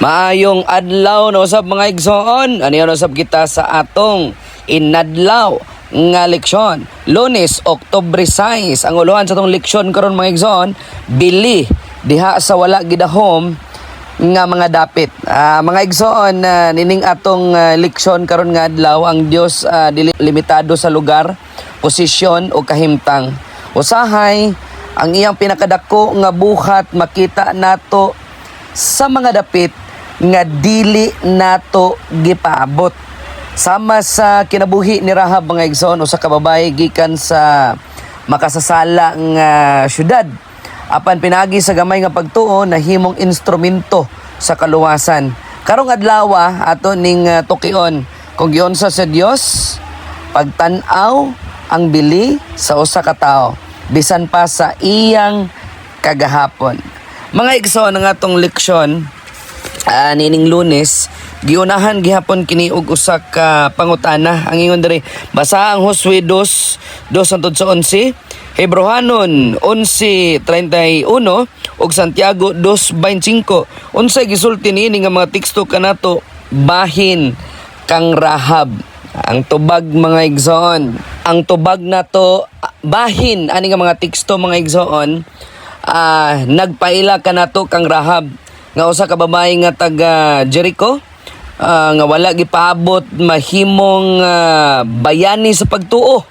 Maayong adlaw na usab mga igsoon. Ano yan usab kita sa atong inadlaw nga leksyon. Lunes, Oktubre 6. Ang uluhan sa atong leksyon karon mga igsoon, bili diha sa wala gidahom nga mga dapit. Mga igsoon, nining atong leksyon karon nga adlaw, ang Dios dili limitado sa lugar, posisyon o kahimtang. Usahay ang iyang pinakadako nga buhat makita nato sa mga dapit nga dili nato gipaabot. Sama sa kinabuhi ni Rahab mga igsoon, usa ka babae gikan sa makasasala nga syudad. Apan pinagi sa gamay nga pagtuo nahimong instrumento sa kaluwasan. Karong adlaw ato ning tukion kung giunsa sa Dios pagtan-aw ang bili sa usa ka tawo bisan pa sa iyang kagahapon. Mga igsoon ang atong leksyon nining Lunes, giunahan gihapon kini og usa ka pangutana. Ang ingon diri, basa ang Josue 2:11, Hebrohanon 11:31 ug Santiago 2:25. Unsay gisulti niini nga mga teksto kanato bahin kang Rahab. Ang tubag mga igsoon, ang tubag nato bahin ani nga mga teksto mga igsoon, nagpaila kanato kang Rahab nga usa ka babae nga taga Jericho, nga wala gipaabot mahimong bayani sa pagtuo.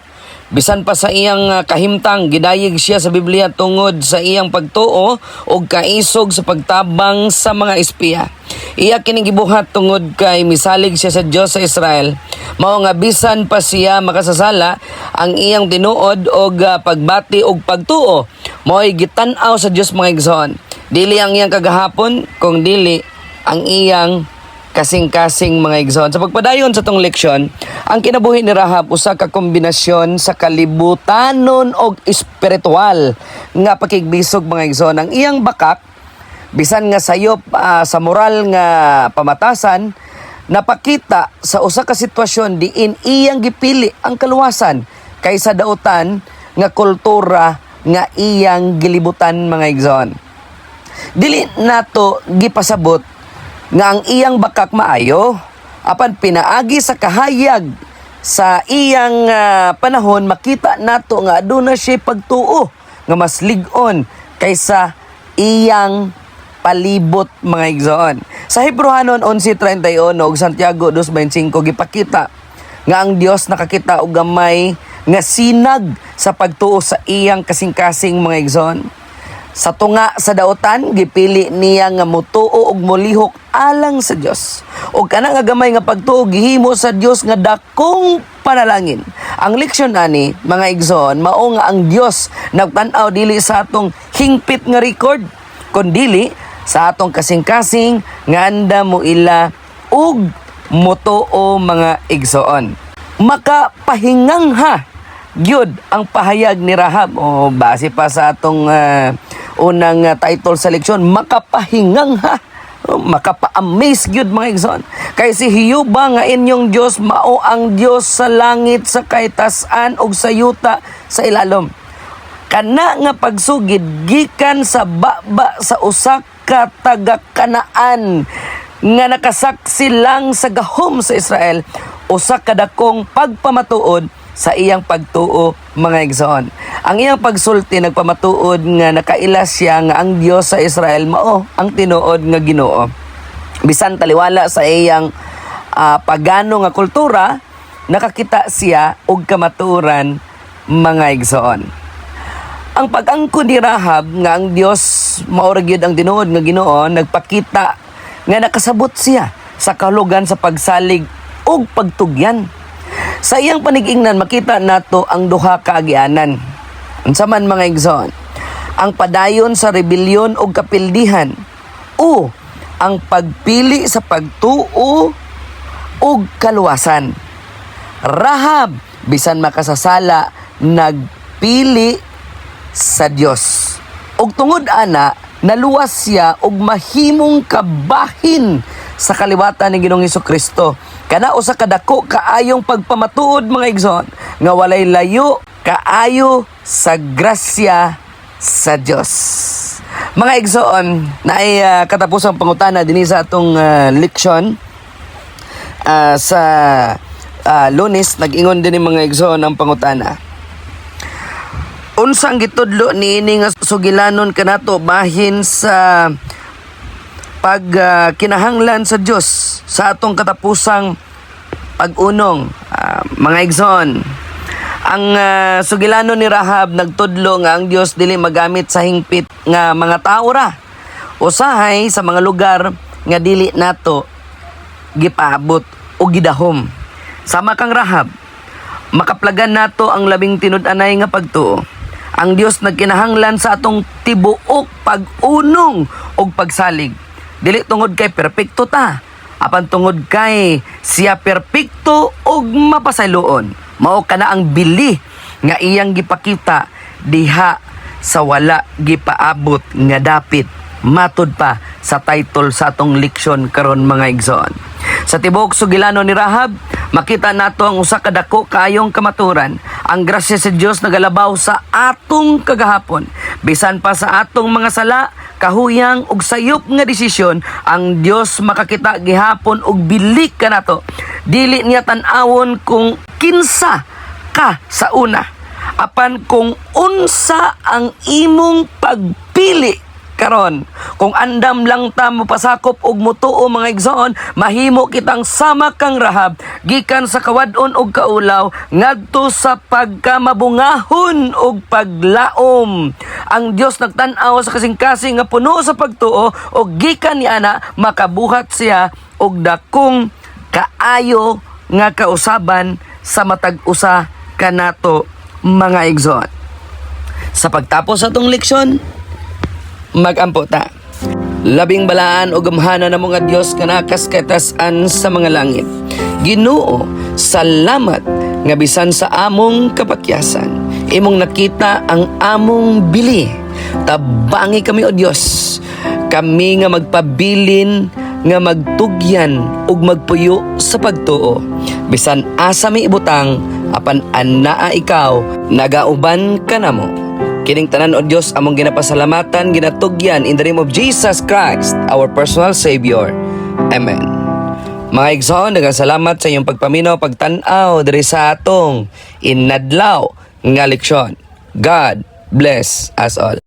Bisan pa sa iyang kahimtang, gidayeg siya sa Biblia tungod sa iyang pagtuo o kaisog sa pagtabang sa mga espiya. Iya kining gibuhat tungod kay misalig siya sa Dios sa Israel. Mao nga bisan pa siya makasasala, ang iyang tinuod og pagbati og pagtuo mo'y gitan-aw sa Dios mga igsoon. Dili ang iyang kagahapon, kung dili ang iyang kasing-kasing mga igsoon. Sa pagpadayon sa tong leksyon, ang kinabuhi ni Rahab usa ka kombinasyon sa kalibutanon og espiritual nga pakigbisog mga igsoon. Ang iyang bakak bisan nga sayop sa moral nga pamatasan napakita sa usa ka sitwasyon diin iyang gipili ang kaluwasan kaysa dautan nga kultura nga iyang gilibutan mga igsoon. Dili nato gipasabot nga ang iyang bakak maayo, apan pinaagi sa kahayag sa iyang panahon makita nato nga aduna siya pagtuo nga mas lig-on kaysa iyang palibot mga igsoon. Sa Hebrohanon 11:31 ug Santiago 2:25 gipakita nga ang Dios nakakita og gamay nga sinag sa pagtuo sa iyang kasing-kasing mga igsoon. Sa tunga sa dautan, gipili niya nga mutuo og molihok alang sa Dios. O kana nga gamay nga pagtuo gihimo sa Dios nga dakong panalangin. Ang leksyon ani, mga igsoon, mao nga ang Dios nagtan-aw dili sa atong hingpit nga record, kundi sa atong kasing-kasing nga anda mo ila og mutuo mga igsoon. Makapahingangha gyud ang pahayag ni Rahab, o base pa sa atong unang title sa leksyon, makapahingangha, makapa-amaze gyud mga igsoon. Kay si Hiyuba nga inyong Dios mao ang Dios sa langit, sa kaitasan ug sa yuta sa ilalom. Kana nga pagsugid gikan sa baba sa usa ka taga-Kanaan nga nakasaksi lang sa gahom sa Israel, usa ka dakong pagpamatuod sa iyang pagtuo mga igsoon. Ang iyang pagsulti nagpamatuod nga nakaila siya nga ang Dios sa Israel mao ang tinuod nga Ginoo. Bisan taliwala sa iyang pagano nga kultura, nakakita siya og kamatuoran mga igsoon. Ang pag-angkon ni Rahab nga ang Dios mao ra gyud ang tinuod nga Ginoo, nagpakita nga nakasabot siya sa kahulugan sa pagsalig og pagtugyan. Sa iyang panigingnan makita nato ang duha ka agianan. Unsa man mga igsoon, ang padayon sa rebelyon o kapildihan o ang pagpili sa pagtuo o kaluwasan. Rahab bisan makasasala nagpili sa Dios. Og tungod ana naluwas siya og mahimong kabahin sa kaliwatan ni Ginoong Hesukristo. Kana usa ka dako kaayong pagpamatuod mga igsoon nga walay layo kaayo sa grasya sa Dios. Mga igsoon, na ay katapusang pangutana dinhi sa atong leksyon sa Lunes, nag-ingon din mga igsoon ang pangutana. Unsa ang gitudlo niini nga sugilanon kanato bahin sa pag kinahanglan sa Dios sa atong katapusang pag-unong. Mga igsoon, ang sugilanon ni Rahab nagtudlo nga ang Dios dili magamit sa hingpit nga mga tao ra, usahay sa mga lugar nga dili nato gipaabot o gidahom. Sama kang Rahab, makaplagan nato ang labing tinud-anay nga pagtuo. Ang Dios nagkinahanglan sa atong tibuok pag-unong og pagsalig. Dili tungod kay perpekto ta, apan tungod kay siya perpekto og mapasayloon. Mao kana ang bili nga iyang gipakita diha sa wala gipaabot nga dapit. Matud pa sa title sa atong leksyon karon mga igsoon. Sa tibuok sugilano ni Rahab, makita nato ang usa ka dako kaayong kamaturan. Ang grasya sa Dios nagalabaw sa atong kagahapon. Bisan pa sa atong mga sala, kahuyang ug sayop nga desisyon, ang Dios makakita gihapon og bilik kanato. Dili niya tan-awon kung kinsa ka sa una, apan kung unsa ang imong pagpili karon. Kung andam lang ta mo pasakop og mutuo mga igsoon, mahimo kitang sama kang Rahab gikan sa kawad-on og kaulaw ngadto sa pagkamabungahon og paglaom. Ang Dios nagtan-aw sa kasing-kasing nga puno sa pagtuo og gikan niana makabuhat siya og dakong kaayo nga kausaban sa matag usa kanato mga igsoon. Sa pagtapos sa atong leksyon, magampo ta. Labing balaan o gamhana na mga Diyos kanakas katasan sa mga langit. Ginoo, salamat nga bisan sa among kapakyasan. Imong nakita ang among bili. Tabangi kami o Diyos. Kami nga magpabilin, nga magtugyan ug magpuyo sa pagtuo. Bisan asa mi ibutang, apan anaa ikaw, nagauban ka namo. Kining tanan o Diyos among ginapasalamatan, ginatugyan in the name of Jesus Christ, our personal Savior. Amen. Mga igsoon, nagasalamat sa iyong pagpaminaw, pagtanaw diri sa atong inadlaw nga leksyon. God bless us all.